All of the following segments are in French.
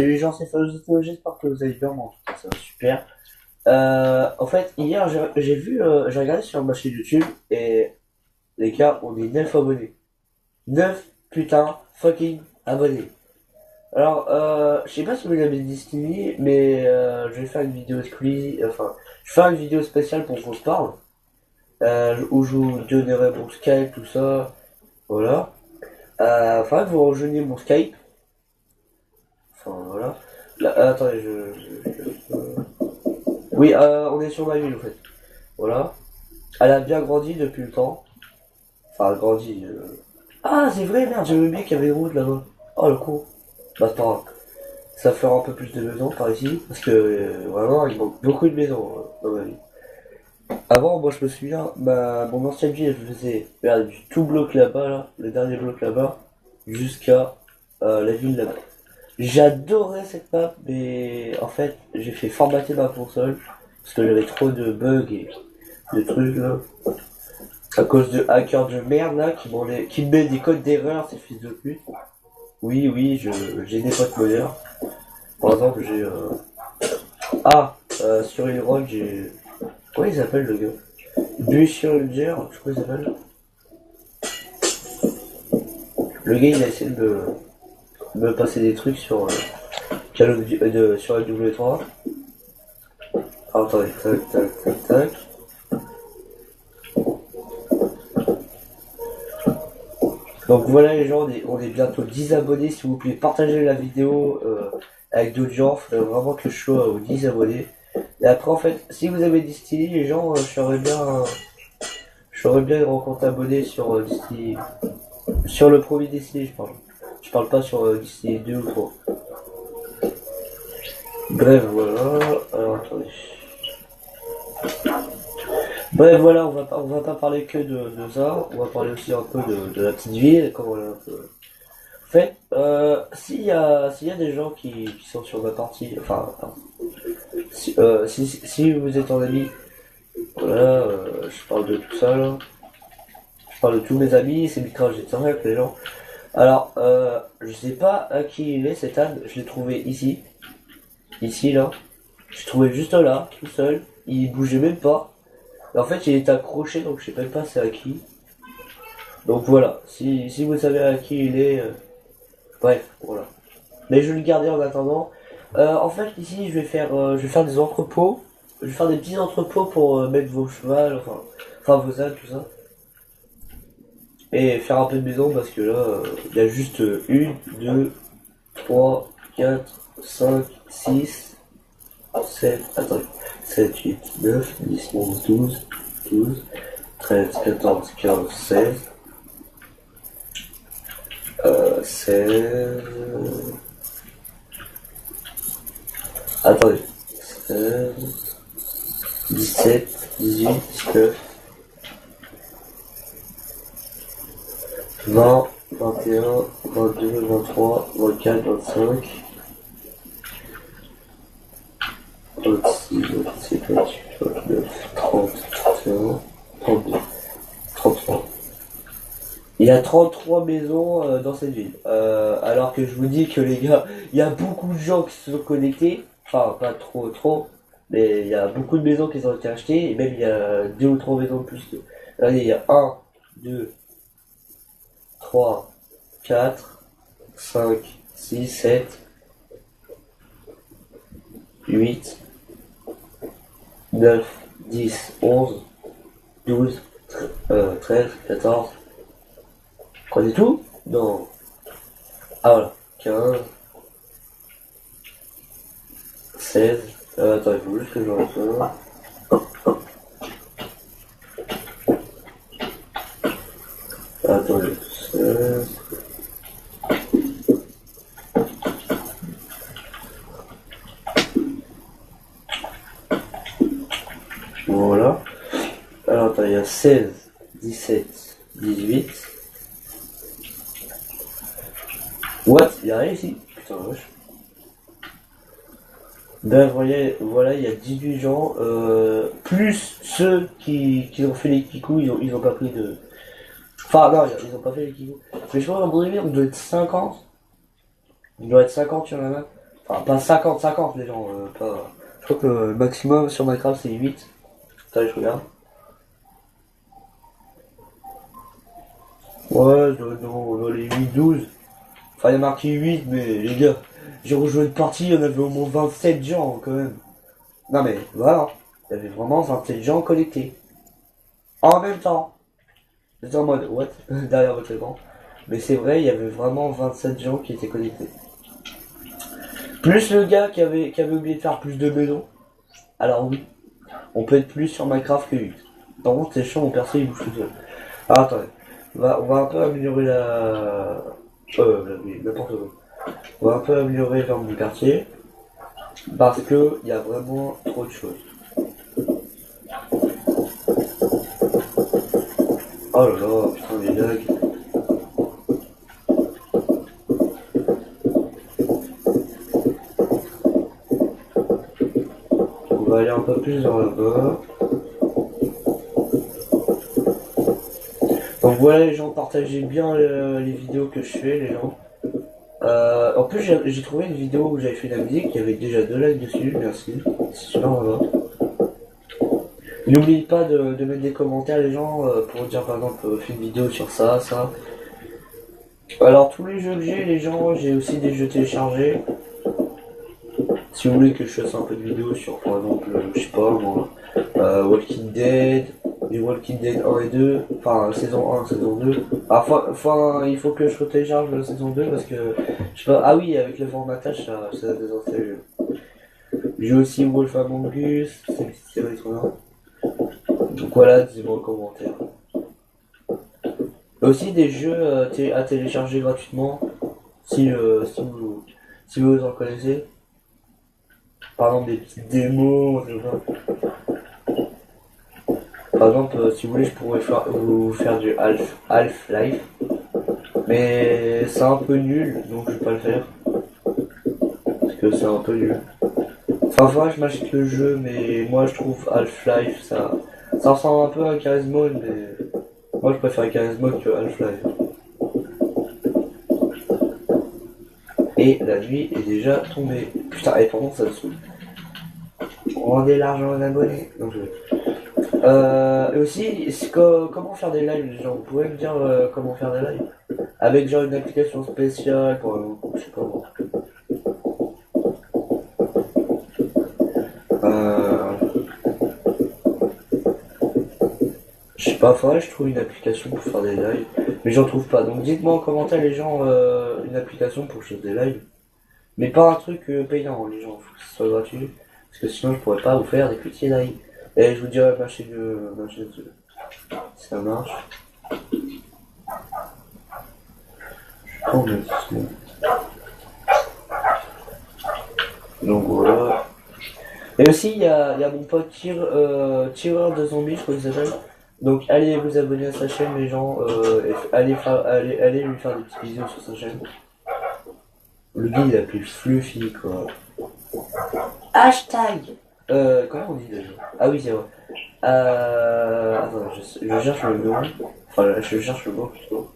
Salut les gens, c'est Fabio, j'espère que vous allez bien, moi en tout cas ça va super. En fait, hier j'ai vu, j'ai regardé sur ma chaîne YouTube et les gars, on est 9 abonnés. 9 putain fucking abonnés. Alors, je sais pas si vous l'avez dit, mais je vais faire une vidéo exclusive, enfin, je vais faire une vidéo spéciale pour qu'on se parle, où je vous donnerai mon Skype, tout ça, voilà. Enfin, vous rejoignez mon Skype, enfin voilà. Là, attendez, oui, on est sur ma ville en fait. Voilà. Elle a bien grandi depuis le temps. Enfin, grandi. Ah, c'est vrai, merde, j'avais oublié qu'il y avait une route là-bas. Oh, le con. Bah, c'est pas grave. Ça fera un peu plus de maisons par ici. Parce que vraiment, il manque beaucoup de maisons dans ma vie. Avant, moi, je me souviens, mon ancienne ville, elle faisait regarde, du tout bloc là-bas, là, le dernier bloc là-bas, jusqu'à la ville là-bas. J'adorais cette map, mais en fait, j'ai fait formater ma console. Parce que j'avais trop de bugs et de trucs là. À cause de hackers de merde là qui me met des codes d'erreur, ces fils de pute. Oui, oui, j'ai des potes modeurs. Par exemple, j'ai sur une rock, j'ai. Comment il s'appelle le gars? Bushinger, je crois qu'il s'appelle. Le gars il a essayé de me passer des trucs sur sur la W3. Ah, attendez, tac, tac, tac, tac. Donc voilà les gens, on est bientôt 10 abonnés. S'il vous plaît, partagez la vidéo avec d'autres gens. Il faudrait vraiment que je sois aux 10 abonnés. Et après, en fait, si vous avez Destiny, les gens, je serais bien une rencontre abonnés sur Destiny. Sur le premier Destiny, je parle. Je parle pas sur Destiny 2 ou 3. Bref, voilà. Alors, attendez. Bref, voilà, on va pas parler que de ça. On va parler aussi un peu de la petite ville, comment elle est un peu. En fait, s'il y a des gens qui sont sur ma partie, enfin, si vous êtes en ami, voilà, je parle de tout ça là, je parle de tous mes amis, c'est Micra, j'ai avec les gens. Alors, je sais pas à qui il est cet âne, je l'ai trouvé ici là, je l'ai trouvé juste là, tout seul, il bougeait même pas. Et en fait, il est accroché, donc je sais même pas c'est à qui. Donc voilà, si vous savez à qui il est, bref, voilà. Mais je vais le garder en attendant. En fait, ici, je vais faire des entrepôts. Je vais faire des petits entrepôts pour mettre vos chevals, enfin vos ânes, tout ça. Et faire un peu de maison parce que là, il y a juste une, deux, trois, quatre, cinq, six, sept, attends, 7, 8, 9, 10, 11, 12, 13, 14, 15, 16, 16, attendez, 16, 17, 18, 19, 20, 21, 22, 23, 24, 25, 26, 27, 28, 29, 30, 31, 32, 33. Il y a 33 maisons dans cette ville. Alors que je vous dis que les gars, il y a beaucoup de gens qui se sont connectés. Enfin, pas trop, mais il y a beaucoup de maisons qui ont été achetées. Et même il y a deux ou trois maisons de plus. Regardez, il y a un, 2, 3, 4, 5, 6, 7, 8, 9, 10, 11, 12, 13, 14. Prenez tout? Non. Ah voilà. 15, 16. Attends, il faut juste que je reçoive. Attendez. 16. Voilà. Alors attends, il y a 16, 17, 18. What? Il y a rien ici. Putain, wesh. Ben voilà, il y a 18 gens, plus ceux qui ont fait les kikous, ils ont pas pris de. Enfin non, ils ont pas fait les kikous. Mais je pense à mon avis, on doit être 50. Il doit être 50 sur la map. Enfin, pas 50-50 les gens, pas... Je crois que le maximum sur Minecraft c'est 8. Attends, je regarde. Ouais, dans les 8-12. Enfin, il y a marqué 8, mais les gars, j'ai rejoint une partie, il y en avait au moins 27 gens quand même. Non mais voilà, il y avait vraiment 27 gens connectés. En même temps. J'étais en mode, what? Derrière votre écran. Mais c'est vrai, il y avait vraiment 27 gens qui étaient connectés. Plus le gars qui avait oublié de faire plus de maisons. Alors oui, on peut être plus sur Minecraft que 8. Par contre, c'est chiant, mon perso il bouge tout seul. Alors attendez, on va un peu améliorer oui, n'importe quoi. On va un peu améliorer vers mon quartier. Parce que il y a vraiment trop de choses. Oh là là, putain, les lags. On va aller un peu plus vers là-bas. Donc voilà les gens, partagez bien les vidéos que je fais, les gens. En plus j'ai trouvé une vidéo où j'avais fait de la musique, il y avait déjà 2 likes dessus, merci. C'est super va. N'oubliez pas de mettre des commentaires les gens pour dire par exemple fais une vidéo sur ça, ça. Alors tous les jeux que j'ai les gens, j'ai aussi des jeux téléchargés. Si vous voulez que je fasse un peu de vidéos sur par exemple, je sais pas moi, Walking Dead, les Walking Dead 1 et 2, enfin saison 1, saison 2. Enfin, il faut que je télécharge la saison 2 parce que, je sais pas, ah oui, avec le formatage, ça a désinstallé le jeu. J'ai aussi Wolf Among Us, c'est une petite série trop bien. Donc voilà, dites-moi en commentaire. Aussi des jeux à télécharger gratuitement, si vous en connaissez. Par exemple des petites démos, par exemple, si vous voulez, je pourrais vous faire du Half-Life. Mais c'est un peu nul, donc je vais pas le faire. Parce que c'est un peu nul. Enfin, voilà, je m'achète le jeu, mais moi je trouve Half-Life, ça ressemble un peu à Garry's Mod, mais moi je préfère Garry's Mod que Half-Life. Et la nuit est déjà tombée. Putain, et pourtant ça me saoule. Rendez l'argent aux abonnés. Donc, et aussi, comment faire des lives, les gens? Vous pouvez me dire comment faire des lives? Avec genre une application spéciale, je sais pas moi. Euh, je sais pas, faudrait que je trouve une application pour faire des lives. Mais j'en trouve pas. Donc dites-moi en commentaire les gens une application pour faire des lives. Mais pas un truc payant, les gens. Faut que ce soit gratuit. Parce que sinon je pourrais pas vous faire des petits lives. Et je vous dirai ma chaîne si ça marche. Oh, mais donc voilà. Et aussi, il y a mon pote tireur de zombies, je crois qu'il s'appelle. Donc allez vous abonner à sa chaîne, les gens. Et allez lui faire des petits bisous sur sa chaîne. Le gars, il a plus Fluffy, quoi. Hashtag comment on dit déjà? Ah oui, c'est vrai. Attends, je cherche le nom. Enfin, je cherche le mot plutôt.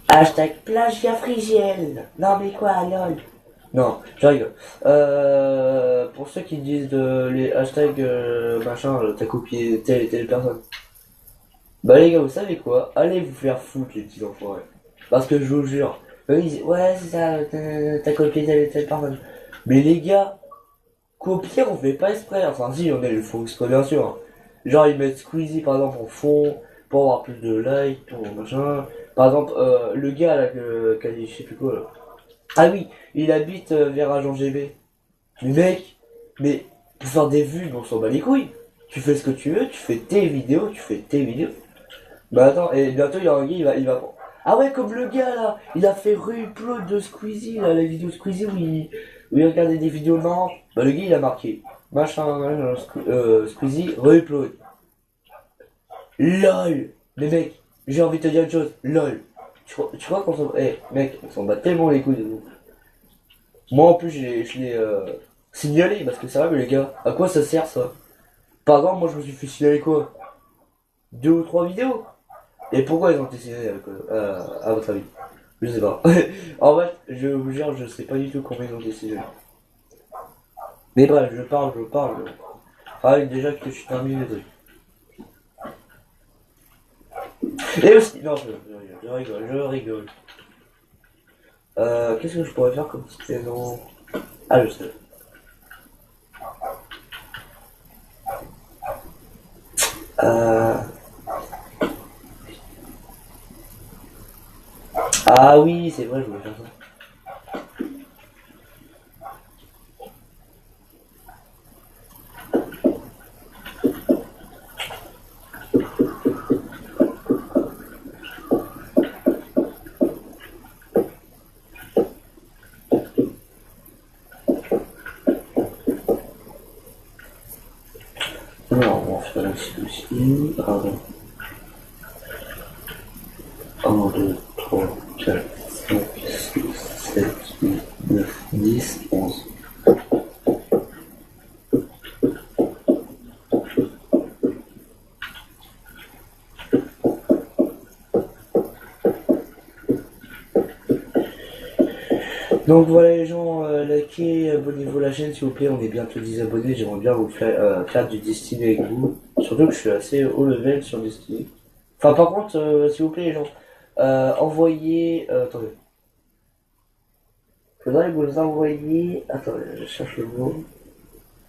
Hashtag plagiat frigiel. Non mais quoi, lol. Non, je rigole. Pour ceux qui disent les hashtags machin, t'as copié telle et telle personne. Bah les gars, vous savez quoi? Allez vous faire foutre les petits enfoirés. Parce que je vous jure, eux ils disent ouais c'est ça, t'as copié telle et telle personne. Mais les gars, copier on fait pas exprès. Enfin si, on est le faux exprès bien sûr. Hein. Genre ils mettent Squeezie par exemple en fond pour avoir plus de likes, pour machin. Par exemple, le gars là qui a dit je sais plus quoi là. Ah oui, il habite vers Agent GB. Mais mec, mais pour faire des vues, on s'en bat les couilles. Tu fais ce que tu veux, tu fais tes vidéos, tu fais tes vidéos. Bah attends, et bientôt il y a un gars, il va. Ah ouais, comme le gars là, il a fait re-upload de Squeezie, là, la vidéo Squeezie où il regardait des vidéos marrantes. Bah le gars il a marqué machin, Squeezie, re-upload. LOL! Mais mec, j'ai envie de te dire une chose, LOL. Tu crois qu'on s'en. Eh mec, on s'en bat tellement les couilles de nous. Moi en plus je l'ai signalé parce que c'est vrai mais les gars, à quoi ça sert ça? Par exemple, moi je me suis fait signaler quoi? 2 ou 3 vidéos? Et pourquoi ils ont été signalés à votre avis? Je sais pas. En fait, je vous jure, je sais pas du tout combien ils ont décidé. Mais bref, je parle. Ah, déjà que je termine le truc. Et aussi, non, je rigole. Qu'est-ce que je pourrais faire comme petite maison? Ah, je sais. Euh... Ah oui, c'est vrai, je voulais faire ça. Alors, on va faire ici. Pardon. 1, 2, 3, 4, 5, 6, 7, 8, 9, 10, 11. Donc voilà les gens, likez, abonnez-vous à la chaîne s'il vous plaît, on est bientôt 10 abonnés, j'aimerais bien vous faire du Destiny avec vous. Surtout que je suis assez haut level sur Destiny. Enfin par contre, s'il vous plaît les gens, envoyez... attendez. Faudrait que vous envoyiez... Attendez, je cherche le mot.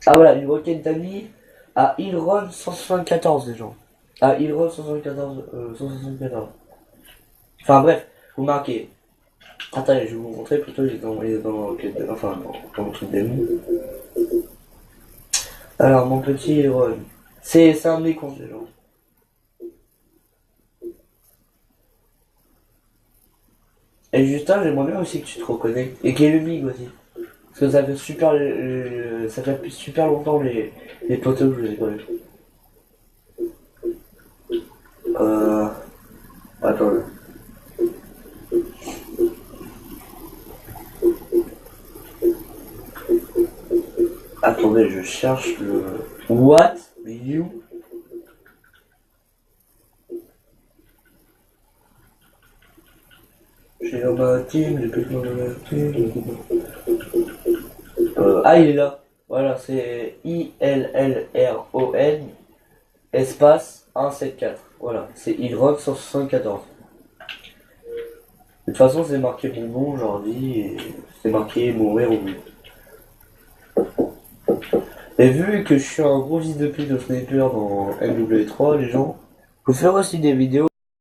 Ah voilà, une requête d'amis à Ilron 174 les gens. À Ilron 174, 174. Enfin bref, vous marquez. Attendez, je vais vous montrer plutôt, j'ai envoyé dans le enfin dans le truc d'amis. Alors mon petit Ilron, c'est un de mes comptes les gens. Et Justin, j'aimerais bien aussi que tu te reconnectes. Et qu'il y ait le mig aussi. Parce que ça fait super, ça fait super longtemps les potos que je vous ai pas vus. Euh, attends. Attendez, je cherche le... What you... J'ai dans ma team, j'ai plus dans ma team. Ah, il est là. Voilà, c'est ILLRON espace 174. Voilà, c'est Ilron 174. De toute façon, c'est marqué mon nom aujourd'hui et c'est marqué mourir ou vivre. Et vu que je suis un gros fils de pute de sniper dans MW3, les gens, je peux faire aussi des vidéos.